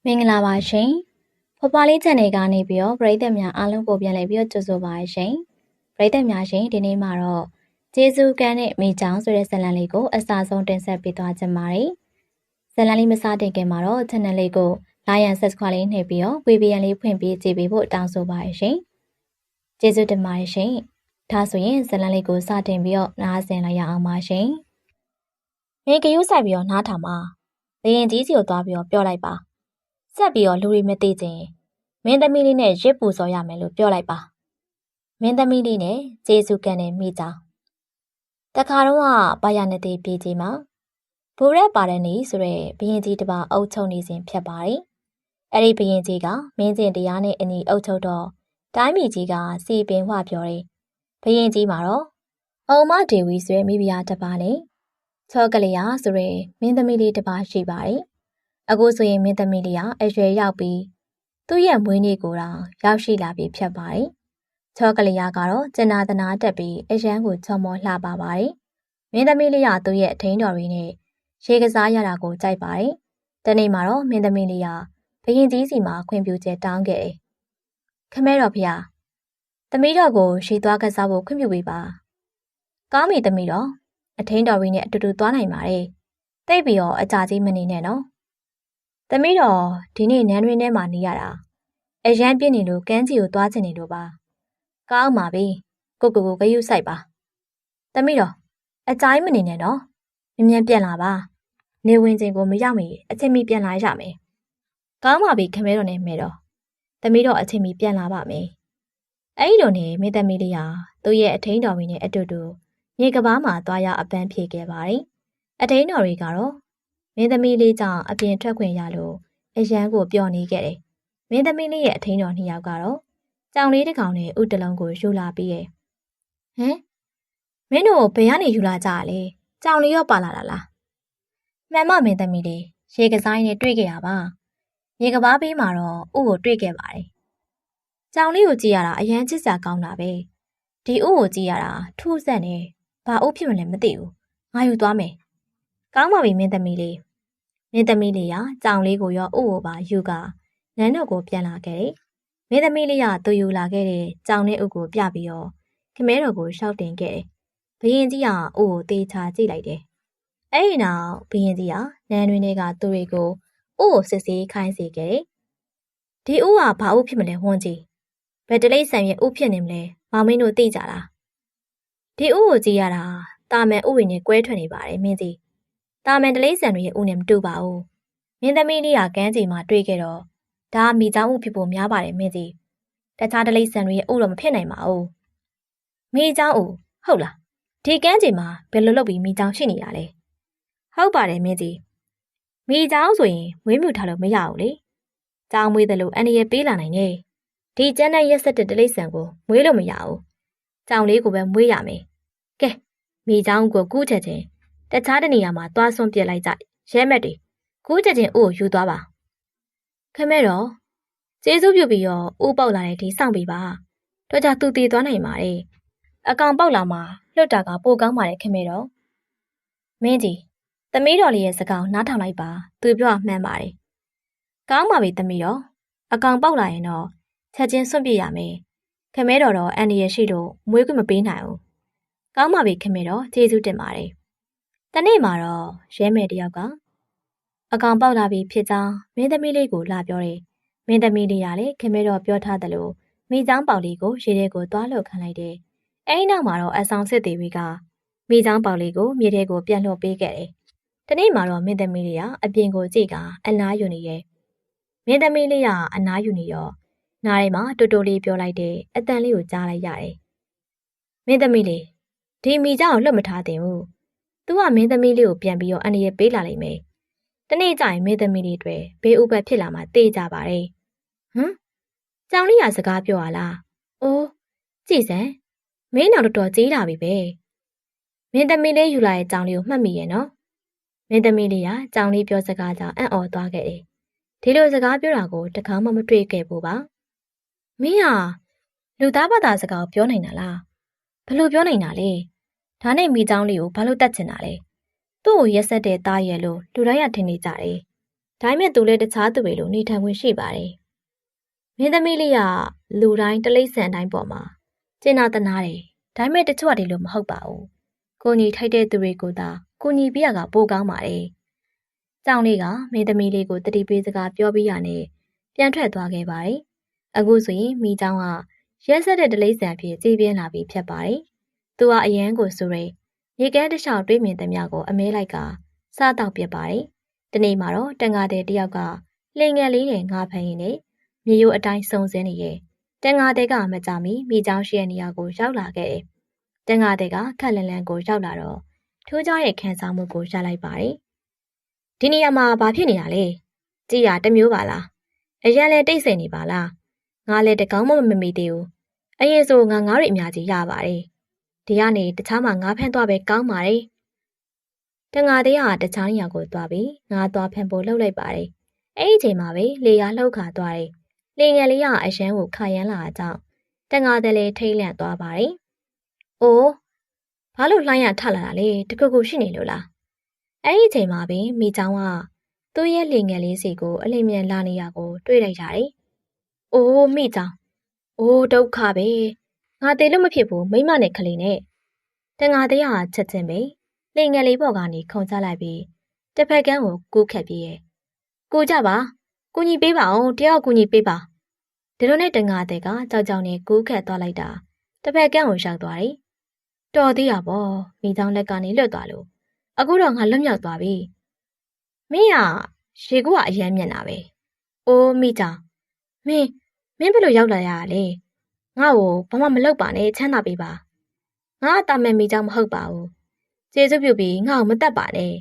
မင်္ဂလာပါရှင်။ဖွားဖွားလေး channel ကနေပြီးတော့ပရိသတ်များအားလုံးကိုပြန်လည်ပြီးတော့ကြိုဆိုပါရှင်။ပရိသတ်များရှင်ဒီနေ့မှာတော့ကျေးဇူးကမ်းတဲ့မိချောင်းဆိုတဲ့ဇာတ်လမ်းလေးကိုအစားဆုံးတင်ဆက်ပေးသွားချင်ပါတယ်။ဇာတ်လမ်းလေးမစတင်ခင်မှာတော့ channel လေးကို like and subscribe လေးနှိပ်ပြီးတော့ VPN လေးဖွင့်ပြီးကြည့်ပေးဖို့တောင်းဆိုပါရှင်။ကျေးဇူးတင်ပါတယ်ရှင်။ဒါဆိုရင်ဇာတ်လမ်းလေးကိုစတင်ပြီးတော့နားဆင်လိုက်ရအောင်ပါရှင်။မင်းကယူဆိုင်ပြီးတော့နားထောင်ပါ။ဘယင်ကြီးစီကိုသွားပြီးတော့ပြောလိုက်ပါ။ဆက်ပြီးတော့လူတွေမသိချင်မင်းသမီးလေးနဲ့ရစ်ပူစော်ရမယ်လို့ပြောလိုက်ပါမင်းသမီးလေးနဲ့ကျေးဇူးကန်တဲ့မိကြောင်တခါတော့ဘာရနေသေးပြည်ကြီးမှာဘူရက်ပါတဲ့နေဆိုရဲဘရင်ကြီးတပါအုပ်ချုပ်နေစဉ်ဖြစ်ပါတယ်အဲ့ဒီဘရင်ကြီးကမင်းကျင်တရားနဲ့အညီအုပ်ချုပ်တော့တိုင်းပြည်ကြီးကစီပင်ဝပြောတယ်ဘရင်ကြီးမှာတော့အုံမဒေဝီဆိုရဲမိဖုရားတပါနဲ့ချောကလေးရဆိုရဲမင်းသမီးလေးတပါရှိပါတယ်အခုဆိုရင်မင်းသမီးလေးကအရွယ်ရောက်ပြီးသူ့ရဲ့မွေးနေ့ကိုတော့ရောက်ရှိလာပြီဖြစ်ပါတယ်။ချောကလေးရကတော့ကျနာသနာတက်ပြီးအရန်ကိုချော်မောလှပါပါတယ်။မင်းသမီးလေးကသူ့ရဲ့အထင်းတော်တွေနဲ့ရေကစားရတာကိုကြိုက်ပါတယ်။တနေ့မှာတော့မင်းသမီးလေးကဘရင်ကြီးစီမှာခွင့်ပြုချက်တောင်းခဲ့တယ်။ခမဲတော်ဖေ။သမီးတော်ကိုရှေးသွားကစားဖို့ခွင့်ပြုပေးပါ။ကောင်းပြီသမီးတော်အထင်းတော်တွေနဲ့အတူတူသွားနိုင်ပါတယ်။တိတ်ပြီးတော့အကြာကြီးမနေနဲ့နော်။သမီးတော်ဒီနေ့နန်းတွင်ထဲမှာနေရတာအရန်ပြင်းနေလို့ကန်းကြီးကိုသွားချင်နေလို့ပါကောင်းပါပြီကိုဂယုစိုက်ပါသမီးတော်အကြိုင်းမနေနဲ့နော်မြ мян ပြန်လာပါနေဝင်ချိန်ကိုမရောက်မီအချိန်မီပြန်လာရမယ်ကောင်းပါပြီခမဲတော်နဲ့မဲတော်သမီးတော်အချိန်မီပြန်လာပါမယ်အဲ့ဒီလိုနဲ့မင်းသမီးလေးဟာသူ့ရဲ့အထင်းတော်ဝင်နဲ့အတူတူမြေကဘာမှာသွားရအပန်းဖြေခဲ့ပါတယ်အထင်းတော်တွေကတော့မင်းသမီးလေးကြောင့်အပြင်ထွက်ခွင့်ရလို့အရန်ကိုပျော်နေခဲ့တယ်။မင်းသမီးလေးရဲ့အထင်းတော်နှစ်ယောက်ကတော့ကြောင်လေးတစ်ကောင်နဲ့ဥတလုံးကိုယူလာပြီးရဲ့။ဟမ်မင်းတို့ဘယ်ကနေယူလာကြလဲ။ကြောင်လေးရောပါလာတာလား။မှန်မမင်းသမီးလေးရေကစားနဲ့တွေ့ခဲ့ရပါ။ရေကဘာဘေးမှာတော့ဥကိုတွေ့ခဲ့ပါတယ်။ကြောင်လေးကိုကြည့်ရတာအရန်ချစ်စရာကောင်းတာပဲ။ဒီဥကိုကြည့်ရတာထူးဆန်းနေဘာဥဖြစ်မလဲမသိဘူး။ငါယူသွားမယ်။ကောင်းပါပြီမင်းသမီးလေးမင်းသမီးလေးကကြောင်လေးကိုရောဥကိုပါယူကနန်းတော်ကိုပြန်လာခဲ့တယ်။မင်းသမီးလေးကသူယူလာခဲ့တဲ့ကြောင်နဲ့ဥကိုပြပြီးတော့ခမဲတော်ကိုရှောက်တင်ခဲ့တယ်။ဘရင်ကြီးကဥကိုတေချာကြည့်လိုက်တယ်။အဲ့ဒီနောက်ဘရင်ကြီးကနန်းတွင်တွေကသူတွေကိုဥကိုစစ်ဆေးခိုင်းစေခဲ့တယ်။ဒီဥကဘာဥဖြစ်မလဲဝန်းကြီး။ဘယ်တလိမ့်ဆန်ရဲ့ဥဖြစ်နေမလဲမောင်မင်းတို့သိကြလား။ဒီဥကိုကြည့်ရတာတာမန်ဥတွေနဲ့ကွဲထွက်နေပါတယ်မင်းကြီး။တာမန်တလိမ့်ဆန်တွေရဲ့ဥနဲ့မတူပါဘူး။မင်းသမီးလေးကကန်းချိန်မှာတွေ့ခဲ့တော့ဒါမိချောင်းဥဖြစ်ဖို့များပါတယ်မင်းကြီး။တခြားတလိမ့်ဆန်တွေရဲ့ဥတော့မဖြစ်နိုင်ပါဘူး။မိချောင်းဥဟုတ်လား။ဒီကန်းချိန်မှာဘယ်လိုလုပ်ပြီးမိချောင်းရှိနေတာလဲ။ဟုတ်ပါတယ်မင်းကြီး။မိချောင်းဆိုရင်မွေးမြူထားလို့မရဘူးလေ။ကြောင်မွေးတယ်လို့အန်ဒီရဲ့ပေးလာနိုင်တယ်။ဒီကျန်းတဲ့ရက်ဆက်တဲ့တလိမ့်ဆန်ကိုမွေးလို့မရဘူး။ကြောင်လေးကိုပဲမွေးရမယ်။ကဲမိချောင်းကိုကူးချက်ချင်းတခြားတနေရာမှာသွားဆွန့်ပစ်လိုက်ကြရဲမက်တွေကူးချက်ချင်းဥကိုယူသွားပါခမဲတော့ကျေးဇူးပြုပြီးတော့ဥပေါက်လာတဲ့ဒီစောင့်ပြီးပါတော့ကြသူတည်သွားနိုင်ပါတယ်အကောင်ပေါက်လာမှလွတ်တာကပိုကောင်းပါတယ်ခမဲတော့မင်းကြီးသမီးတော်လေးရဲ့စကားနားထောင်လိုက်ပါသူပြောမှန်ပါတယ်ကောင်းပါပြီသမီးတော်အကောင်ပေါက်လာရင်တော့ချက်ချင်းဆွန့်ပစ်ရမယ်ခမဲတော်တော့အန်ဒီရရှိလို့မွေးခွင့်မပေးနိုင်ဘူးကောင်းပါပြီခမဲတော်ကျေးဇူးတင်ပါတယ်တနေ့မှာတော့ရဲမယ်တယောက်ကအကောင်ပေါက်လာပြီးဖြစ်ကြောင်းမင်းသမီးလေးကိုလာပြောတယ်။မင်းသမီးလေးကလည်းခမဲတော်ပြောထားသလိုမိချောင်းပေါက်လေးကိုရေထဲကိုသွားလှုပ်ခံလိုက်တယ်။အဲဒီနောက်မှာတော့အဆောင်စစ်သေးတွေကမိချောင်းပေါက်လေးကိုမြေထဲကိုပြန်လှုပ်ပေးခဲ့တယ်။တနေ့မှာတော့မင်းသမီးလေးကအပြင်ကိုကြည့်ကအနားယူနေရဲ့။မင်းသမီးလေးကအနားယူနေတော့နားထဲမှာတူတူလေးပြောလိုက်တဲ့အတန်လေးကိုကြားလိုက်ရတယ်။မင်းသမီးလေးဒီမိချောင်းကိုလွတ်မထားသင့်ဘူး။သူကမင်းသမီးလေးကိုပြန်ပြီးတော့အန်ဒီရဲ့ပေးလာလိမ့်မယ်။တနေ့ကျရင်မင်းသမီးလေးတွေဘေးဥပတ်ဖြစ်လာမှတေးကြပါတယ်။ဟမ်။ကြောင်လေးကစကားပြောရလား။အိုးကြည်စမ်းမင်းနောက်တော်ကြီးလာပြီပဲ။မင်းသမီးလေးယူလာတဲ့ကြောင်လေးကိုမှတ်မိရဲ့နော်။မင်းသမီးလေးကကြောင်လေးပြောစကားကြောင့်အံ့ဩသွားခဲ့တယ်။ဒီလိုစကားပြောတာကိုတခါမှမတွေ့ခဲ့ဘူးပါ။မင်းဟာလူသားဘာသာစကားပြောနိုင်တာလား။ဘယ်လိုပြောနိုင်တာလဲ။ဒါနဲ့မိချောင်းလေးကိုဘာလို့တတ်ချင်တာလဲ။သူ့ကိုရက်ဆက်တဲ့သားရဲ့လို့လူတိုင်းကထင်နေကြတယ် ဒါပေမဲ့သူလည်းတခြားသူတွေလိုနေထိုင်ခွင့်ရှိပါတယ်။မင်းသမီးလေးကလူတိုင်းတလိမ့်ဆန်တိုင်းပေါ်မှာကျင်နာတနာတယ်။ဒါပေမဲ့တချို့ကဒီလိုမဟုတ်ပါဘူး။ကိုကြီးထိုက်တဲ့သူတွေကိုသာကိုကြီးပြရကပိုကောင်းပါတယ်။ကြောင်လေးကမင်းသမီးလေးကိုတတိပေးစကားပြောပြီးရနဲ့ပြန်ထွက်သွားခဲ့ပါတယ်။အခုဆိုရင်မိเจ้าကရက်ဆက်တဲ့တလိမ့်ဆန်ဖြစ်ကြေးပြင်းလာပြီးဖြစ်ပါတယ်။သူကအရန်ကိုဆိုရဲရေကဲတစ်လျှောက်တွေးမြင်သမျှကိုအမဲလိုက်ကစားတောက်ပြပါတယ်။ဒီနေ့မှာတော့တန်ငါတဲ့တယောက်ကလှင်ငယ်လေးနဲ့ငါဖမ်းရင်းနဲ့မြေရိုးအတိုင်းစုံစင်းနေရဲ့တန်ငါတဲ့ကမကြမီမိเจ้าရှိတဲ့နေရာကိုရောက်လာခဲ့တယ်။တန်ငါတဲ့ကခက်လန်လန်ကိုရောက်လာတော့ထိုးကြရဲ့ခံစားမှုကိုရလိုက်ပါတယ်။ဒီနေရာမှာဘာဖြစ်နေတာလဲ။ကြည်ရတမျိုးပါလား။အရန်လဲတိတ်ဆိတ်နေပါလား။ငါလည်းတကောင်းမမမေ့သေးဘူး။အရင်ဆိုငါတွေအများကြီးရပါတယ်။ဒီကနေတခြားမှာငါဖမ်းသွားပဲကောင်းပါတယ်။တန်ငါတဲ့ကတခြားနေရာကိုသွားပြီးငါသွားဖမ်းဖို့လှုပ်လိုက်ပါတယ်။အဲ့ဒီအချိန်မှာပဲလေယာလှုပ်ခါသွားတယ်။လေငယ်လေးကအရန်ကိုခါရမ်းလာတာကြောင့်တန်ငါတဲ့လည်းထိတ်လန့်သွားပါတယ်။အိုးဘာလို့လှိုင်းရထလာတာလဲတခုခုရှိနေလို့လား။အဲ့ဒီအချိန်မှာပဲမိเจ้าကသူ့ရဲ့လေငယ်လေးစီကိုအလင်းမြန်လာနေရကိုတွေ့လိုက်ကြတယ်။အိုးမိเจ้าအိုးဒုက္ခပဲငါတေလို့မဖြစ်ဘူးမိမနဲ့ကလေးနဲ့တန်ငါတဲ့ကချက်ချင်းပဲလေငယ်လေးပေါ်ကနေခုန်ချလိုက်ပြီးတစ်ဖက်ကန်းကိုကူးခတ်ပြီးရဲ့ကိုကြပါကူညီပေးပါအောင်တယောက်ကူညီပေးပါဒီလိုနဲ့တန်ငါတဲ့ကကြောက်ကြောက်နဲ့ကူးခတ်သွားလိုက်တာတစ်ဖက်ကန်းကိုရောက်သွားတယ်တော်သေးရပေါ့မိเจ้าလက်ကနေလွတ်သွားလို့အခုတော့ငါလွတ်မြောက်သွားပြီမင်းကရေကူကအရမ်းမျက်နာပဲအိုးမိเจ้าမင်းဘယ်လိုရောက်လာရလဲငါ့ကိုဘာမှမလုပ်ပါနဲ့ချမ်းသာပေးပါငါတာမန်မိเจ้าမဟုတ်ပါဘူးကျေးဇူးပြုပြီးငါ့ကိုမတတ်ပါနဲ့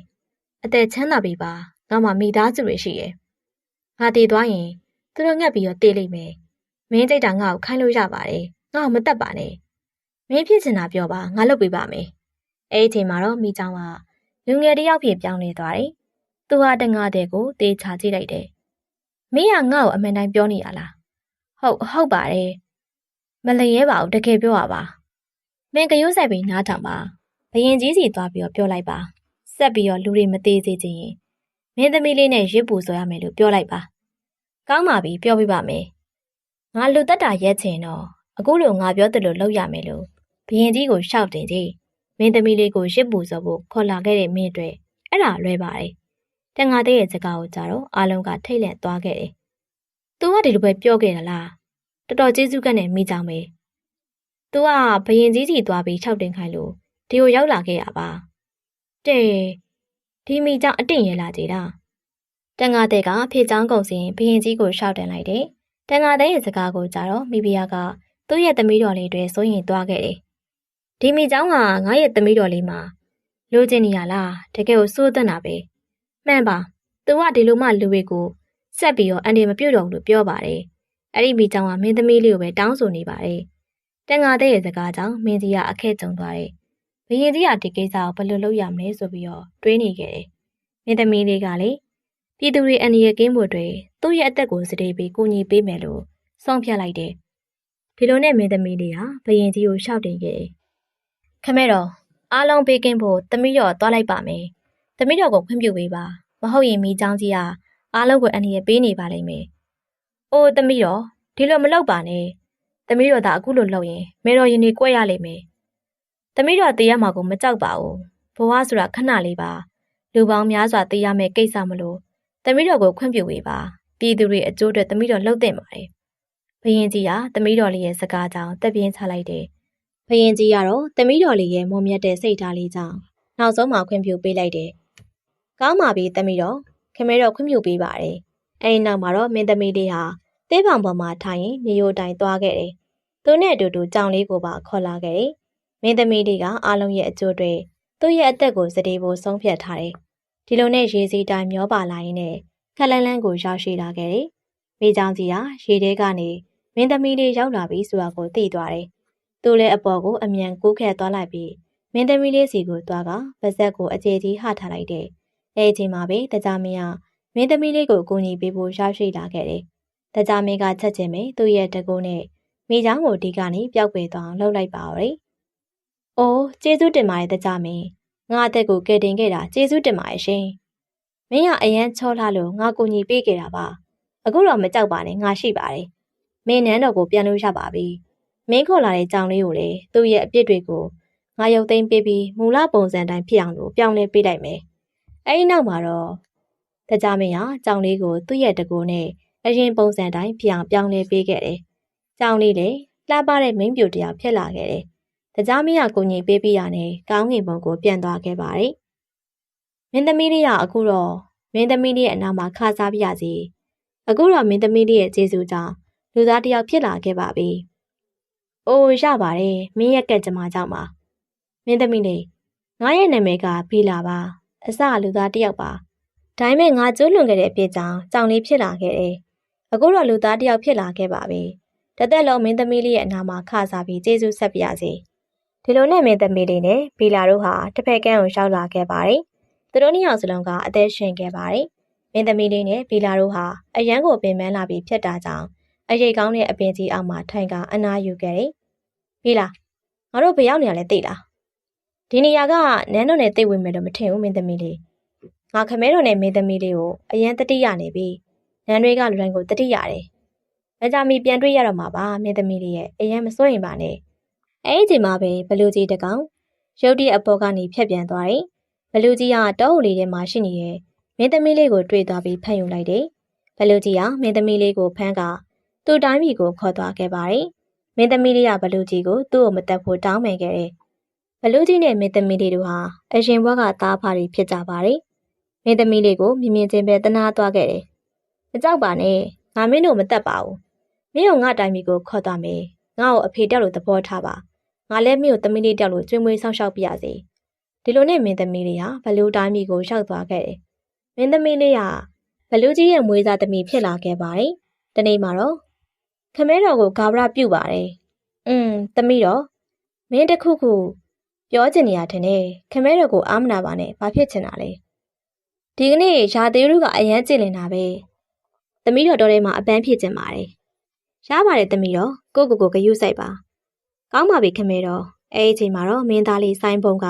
အသက်ချမ်းသာပေးပါငါမှမိသားစုတွေရှိရဲ့ငါတည်သွားရင်သူတို့ငှက်ပြီးတော့တည်လိမ့်မယ်မင်းကြိတ်တာငါ့ကိုခိုင်းလို့ရပါတယ်ငါ့ကိုမတတ်ပါနဲ့မင်းဖြစ်ချင်တာပြောပါငါလုပ်ပေးပါမယ်အဲ့ဒီအချိန်မှာတော့မိเจ้าကလူငယ်တစ်ယောက်ဖြစ်ပြောင်းလဲသွားတယ်သူဟာတန်ငါတဲ့ကိုတေးချကြည့်လိုက်တယ်မင်းကငါ့ကိုအမှန်တိုင်းပြောနေရလားဟုတ်ပါတယ်မလျဲပါဘူးတကယ်ပြောရပါမင်းကရိုးဆိုင်ပြီးနားထောင်ပါဘရင်ကြီးစီသွားပြီးတော့ပြောလိုက်ပါဆက်ပြီးတော့လူတွေမသေးစေချင်ရင်မင်းသမီးလေးနဲ့ရစ်ပူဆိုရမယ်လို့ပြောလိုက်ပါကောင်းပါပြီပြောပြပါမယ်ငါလူတက်တာရက်ချင်တော့အခုလိုငါပြောတယ်လို့လုပ်ရမယ်လို့ဘရင်ကြီးကိုရှောက်တင်ကြီးမင်းသမီးလေးကိုရစ်ပူဆိုဖို့ခေါ်လာခဲ့တဲ့မင်းအတွက်အဲ့ဒါလွဲပါတယ်တန်ငါတဲ့ရဲ့စကားကိုကြားတော့အားလုံးကထိတ်လန့်သွားခဲ့တယ်သူကဒီလိုပဲပြောခဲ့တာလားတော်တော်ကျေးဇူးကနဲ့မိကြောင်ပဲသူကဘရင်ကြီးစီသွားပြီးခြောက်တင်ခိုင်းလို့ဒီကိုရောက်လာခဲ့ရပါတဲ့ဒီမိကြောင်အတင့်ရလာကြတာတန်ငါတဲ့ကဖေချောင်းကုန်စင်ဘရင်ကြီးကိုရှောက်တင်လိုက်တယ်တန်ငါတဲ့ရဲ့စကားကိုကြားတော့မိဖုရားကသူ့ရဲ့သမီးတော်လေးတွေစိုးရင်သွားခဲ့တယ်ဒီမိကြောင်ကငါရဲ့သမီးတော်လေးမှာလိုချင်နေရလားတကယ်ကိုစိုးသက်တာပဲမှန်ပါသူကဒီလိုမှလူတွေကိုဆက်ပြီးတော့အန်ဒီမပြုတ်တော့ဘူးလို့ပြောပါတယ်အဲ့ဒီမိကြောင်ကမင်းသမီးလေးကိုပဲတောင်းဆိုနေပါတယ်တန်ငါတဲ့ရဲ့စကားကြောင့်မင်းကြီးကအခက်ကြုံသွားတယ်ဘရင်ကြီးကဒီကိစ္စကိုဘယ်လိုလုပ်ရမလဲဆိုပြီးတော့တွေးနေခဲ့တယ်မင်းသမီးလေးကလေပြည်သူတွေအန်ဒီရဲ့ကင်းဖို့တွေသူ့ရဲ့အသက်ကိုစတေးပြီးကူညီပေးမယ်လို့ဆုံးဖြတ်လိုက်တယ်ဒီလိုနဲ့မင်းသမီးလေးဟာဘရင်ကြီးကိုရှောက်တင်ခဲ့တယ်ခမဲတော်အားလုံးပေးကင်းဖို့သမီးတော်သွားလိုက်ပါမယ်သမီးတော်ကိုခွင့်ပြုပေးပါမဟုတ်ရင်မိเจ้าကြီးကအားလုံးကိုအန်ဒီရဲ့ပေးနေပါလိမ့်မယ်အိုးသမီးတော်ဒီလိုမလုပ်ပါနဲ့သမီးတော်သာအခုလိုလုပ်ရင်မေတော်ရင်တွေကွက်ရလိမ့်မယ်သမီးတော်တေးရမှာကိုမကြောက်ပါဘူးဘဝဆိုတာခဏလေးပါလူပေါင်းများစွာတေးရမယ့်ကိစ္စမလို့သမီးတော်ကိုခွင့်ပြုပေးပါပြည်သူတွေအကျိုးအတွက်သမီးတော်လှုပ်သင့်ပါတယ်ဘရင်ကြီးကသမီးတော်လေးရဲ့စကားကြောင့်တက်ပြင်းချလိုက်တယ်ဘရင်ကြီးကတော့သမီးတော်လေးရဲ့မုံမြတ်တဲ့စိတ်ဓာတ်လေးကြောင့်နောက်ဆုံးမှခွင့်ပြုပေးလိုက်တယ်ကောင်းပါပြီသမီးတော်ခင်မဲတော်ခွင့်ပြုပေးပါတယ်အဲဒီနောက်မှာတော့မင်းသမီးလေးဟာတေးပောင်ပေါ်မှာထိုင်ရင်မြေရိုးတိုင်သွားခဲ့တယ်သူနဲ့အတူတူကြောင်လေးကိုပါခေါ်လာခဲ့တယ်မင်းသမီးလေးကအားလုံးရဲ့အကျိုးတွေသူ့ရဲ့အသက်ကိုစတေးဖို့ဆုံးဖြတ်ထားတယ်ဒီလိုနဲ့ရေစီတိုင်းမျောပါလာရင်းနဲ့ခက်လန်းလန်းကိုရောက်ရှိလာခဲ့တယ်မိချောင်းကြီးဟာရေထဲကနေမင်းသမီးလေးရောက်လာပြီဆိုတာကိုသိသွားတယ်သူလည်းအပေါ်ကိုအမြန်ကူးခတ်သွားလိုက်ပြီးမင်းသမီးလေးစီကိုသွားကပါဇက်ကိုအခြေကြီးဟထားလိုက်တယ်အဲဒီချိန်မှာပဲတကြမင်းကမင်းသမီးလေးကိုကူညီပေးဖို့ရောက်ရှိလာခဲ့တယ်တကြမင်းကချက်ချင်းပဲသူ့ရဲ့တကူနဲ့မိချောင်းကိုဒီကနေပျောက်ပေသွားအောင်လှုပ်လိုက်ပါဦးတယ်အိုးကျေးဇူးတင်ပါတယ်တကြမင်းငါအသက်ကိုကယ်တင်ခဲ့တာကျေးဇူးတင်ပါတယ်ရှင် မင်းကအရန်ချောလှလို့ငါကူညီပေးခဲ့တာပါအခုတော့မကြောက်ပါနဲ့ငါရှိပါတယ်မင်းနန်းတော်ကိုပြန်လို့ရပါပြီမင်းခေါ်လာတဲ့ကြောင်လေးကိုလေသူ့ရဲ့အပြစ်တွေကိုငါရုပ်သိမ်းပေးပြီးမူလပုံစံတိုင်းဖြစ်အောင်လို့ပြောင်းလဲပေးလိုက်မယ်အဲဒီနောက်မှာတော့တကြမင်းဟာကြောင်လေးကိုသူ့ရဲ့တကူနဲ့အရင်ပုံစံတိုင်းဖြစ်အောင်ပြောင်းလဲပေးခဲ့တယ်ကြောင်လေးလေလှပတဲ့မိန်းပြူတယောက်ဖြစ်လာခဲ့တယ်တကြမင်းကကူညီပေးပြီးရနဲ့ကောင်းငင်ဘုံကိုပြန်သွားခဲ့ပါတယ်မင်းသမီးလေးကအခုတော့မင်းသမီးလေးရဲ့အနာမှာခါစားပြရစီအခုတော့မင်းသမီးလေးရဲ့ကျေးဇူးကြောင့်လူသားတစ်ယောက်ဖြစ်လာခဲ့ပါပြီ။အိုးရပါတယ်မင်းရဲ့ကက်ကြမ္မာကြောင့်ပါ။မင်းသမီးလေးငါရဲ့နာမည်ကဘီလာပါ။အစလူသားတစ်ယောက်ပါ။ဒါပေမဲ့ငါကျိုးလွန်ခဲ့တဲ့အပြစ်ကြောင့်ကြောင်လေးဖြစ်လာခဲ့တယ်။အခုတော့လူသားတစ်ယောက်ဖြစ်လာခဲ့ပါပြီ။တစ်သက်လုံးမင်းသမီးလေးရဲ့အနာမှာခါစားပြီးကျေးဇူးဆက်ပြရစီ။ဒီလိုနဲ့မင်းသမီးလေးနဲ့ဘီလာတို့ဟာတစ်ဖက်ကန်းကိုရောက်လာခဲ့ပါတယ်။သူတို့နှစ်ယောက်စလုံးကအသက်ရှင်ခဲ့ပါတယ်။မင်းသမီးလေးနဲ့ဘီလာတို့ဟာအရန်ကိုပင်ပန်းလာပြီးဖြစ်တာကြောင့်အရေးကောင်းတဲ့အပင်ကြီးအောက်မှာထိုင်ကအနားယူခဲ့တယ်။ဘီလာငါတို့ဘယ်ရောက်နေရလဲသိလား။ဒီနေရာကနန်းတော်နဲ့သိဝင်မယ်လို့မထင်ဘူးမင်းသမီးလေး။ငါခမဲတော်နဲ့မင်းသမီးလေးကိုအရန်တတိရနေပြီ။နန်းတွေကလူတိုင်းကိုတတိရတယ်။မကြမီပြန်တွေ့ရတော့မှာပါမင်းသမီးလေးရဲ့အရန်မစိုးရင်ပါနဲ့။အဲဒီချိန်မှာပဲဘလူကြီးတကောင်ရုတ်တရက်အပေါ်ကနေဖြတ်ပြန်သွားတယ်။ဘလူကြီးကတောအုပ်လေးထဲမှာရှိနေတဲ့မင်းသမီးလေးကိုတွေ့သွားပြီးဖမ်းယူလိုက်တယ်။ဘလူကြီးကမင်းသမီးလေးကိုဖမ်းကသူ့တိုင်းပြည်ကိုခေါ်သွားခဲ့ပါတယ်။မင်းသမီးလေးကဘလူကြီးကိုသူ့ကိုမတက်ဖို့တောင်းပန်ခဲ့တယ်။ဘလူကြီးနဲ့မင်းသမီးလေးတို့ဟာအရင်ဘဝကသားဖားတွေဖြစ်ကြပါတယ်။မင်းသမီးလေးကိုမြင်မြင်ချင်းပဲတနာသွားခဲ့တယ်။မကြောက်ပါနဲ့ငါမင်းတို့မတက်ပါဘူး။မင်းတို့ငါတိုင်းပြည်ကိုခေါ်သွားမယ်။ငါ့ကိုအဖေတက်လို့သဘောထားပါ။ငါလည်းမင်းကိုသမီးလေးတက်လို့ကျွေးမွေးဆောင်ရှောက်ပြရစီ။ဒီလိုနဲ့မင်းသမီးလေးဟာဘလူတိုင်းပြည်ကိုရောက်သွားခဲ့တယ်။မင်းသမီးလေးကဘလူကြီးရဲ့မွေးစားသမီးဖြစ်လာခဲ့ပါတယ်။ဒီနေ့မှာတော့ခမဲတော်ကိုဂါဗရပြုတ်ပါတယ်။သမီးတော်မင်းတခုခုပြောချင်နေရတဲ့နဲ့ခမဲတော်ကိုအားမနာပါနဲ့ဘာဖြစ်ချင်တာလဲ။ဒီကနေ့ရာသေးတို့ကအရန်ကြည်လင်တာပဲ။သမီးတော်တော်ထဲမှာအပန်းဖြစ်ချင်ပါတယ်။ရပါတယ်သမီးတော်ကိုဂယုစိုက်ပါ။ကောင်းပါပြီခမဲတော်အဲဒီအချိန်မှာတော့မင်းသားလေးဆိုင်းပုံက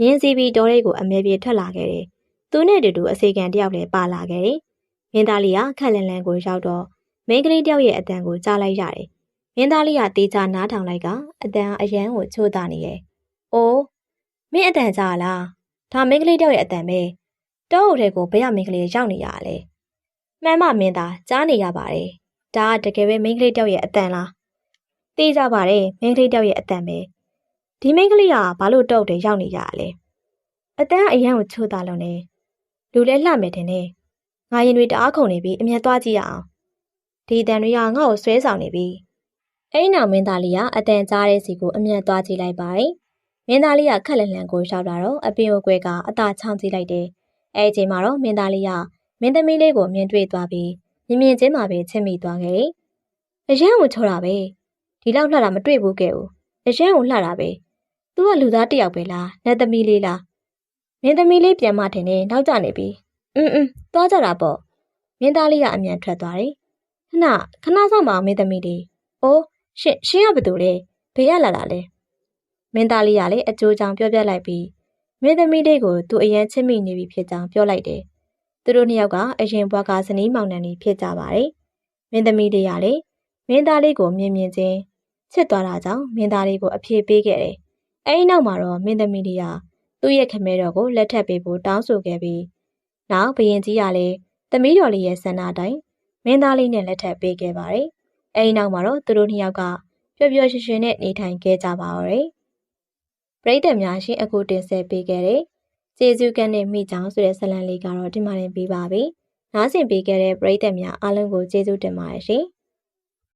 ရင်းစီပြီးတော်လေးကိုအမဲပြေထွက်လာခဲ့တယ်။သူနဲ့တူအစေခံတယောက်လည်းပါလာခဲ့တယ်။မင်းသားလေးကခက်လန်လန်ကိုရောက်တော့မိန်းကလေးတယောက်ရဲ့အတန်ကိုကြားလိုက်ရတယ်။မင်းသားလေးကတေးချနားထောင်လိုက်ကအတန်အရန်ကိုချိုးတာနေရဲ့။အိုးမင်းအတန်ကြားလား။ဒါမိန်းကလေးတယောက်ရဲ့အတန်ပဲ။တောအုပ်ထဲကိုဘယ်ရမိန်းကလေးရောက်နေရလဲ။မှန်မမင်းသားကြားနေရပါတယ်။ဒါကတကယ်ပဲမိန်းကလေးတယောက်ရဲ့အတန်လား။သိကြပါတယ်မိန်းကလေးတယောက်ရဲ့အတန်ပဲ။ဒီမိန်းကလေးကဘာလို့တောအုပ်ထဲရောက်နေရလဲ။အတန်အရန်ကိုချိုးတာလုံးနေ။လူလဲလှမယ်တင်နေ။ငါရင်တွေတအားခုန်နေပြီးအမျက်သွားကြည့်ရအောင်။ဒီအတန်တွေကငါ့ကိုဆွဲဆောင်နေပြီ။အဲဒီနောက်မင်းသားလေးကအတန်ကြားတဲ့စီကိုအမျက်သွားကြည့်လိုက်ပါတယ်။မင်းသားလေးကခက်လန်လန်ကိုရောက်လာတော့အပင်ကိုကွဲကအသာချောင်းကြည့်လိုက်တယ်။အဲဒီချိန်မှာတော့မင်းသားလေးကမင်းသမီးလေးကိုမြင်တွေ့သွားပြီးမြင်ချင်းမှာပဲချစ်မိသွားခဲ့တယ်။အရန်ကိုချောတာပဲ။ဒီလောက်လှတာမတွေ့ဘူးခဲ့ဘူး။အရန်ကိုလှတာပဲ။ तू ကလူသားတစ်ယောက်ပဲလား။နတ်သမီးလေးလား။မင်းသမီးလေးပြန်မထင်နဲ့နောက်ကျနေပြီ။သွားကြတာပေါ့။မင်းသားလေးကအမြန်ထွက်သွားတယ်။ခဏဆောင်ပါအောင်မင်းသမီးလေး။အိုးရှင်ကဘာတူလဲ။ဘယ်ရလာလဲ။မင်းသားလေးကလည်းအကျိုးကြောင့်ပြောပြလိုက်ပြီးမင်းသမီးလေးကိုသူအရန်ချစ်မိနေပြီဖြစ်ကြောင်းပြောလိုက်တယ်။သူတို့နှစ်ယောက်ကအရင်ဘွားကဇနီးမောင်နှံတွေဖြစ်ကြပါတယ်။မင်းသမီးလေးကလည်းမင်းသားလေးကိုမြင်ချင်းချစ်သွားတာကြောင့်မင်းသားလေးကိုအပြေပေးခဲ့တယ်။အဲဒီနောက်မှာတော့မင်းသမီးလေးကသူ့ရဲ့ခမဲတော်ကိုလက်ထပ်ပေးဖို့တောင်းဆိုခဲ့ပြီးနောက်ဘရင်ကြီးကလည်းသမီးတော်လေးရဲ့ဆန္ဒအတိုင်းမင်းသားလေးနဲ့လက်ထပ်ပေးခဲ့ပါတယ်။အဲဒီနောက်မှာတော့သူတို့နှစ်ယောက်ကပျော်ပျော်ရွှင်ရွှင်နဲ့နေထိုင်ခဲ့ကြပါတော့တယ်။ပရိသတ်များရှင်အခုတင်ဆက်ပေးခဲ့တဲ့ကျေးဇူးကန်းနဲ့မိချောင်းဆိုတဲ့ဇာတ်လမ်းလေးကတော့ဒီမှာတင်ပြီးပါပြီ။နားဆင်ပေးခဲ့တဲ့ပရိသတ်များအားလုံးကိုကျေးဇူးတင်ပါတယ်ရှင်။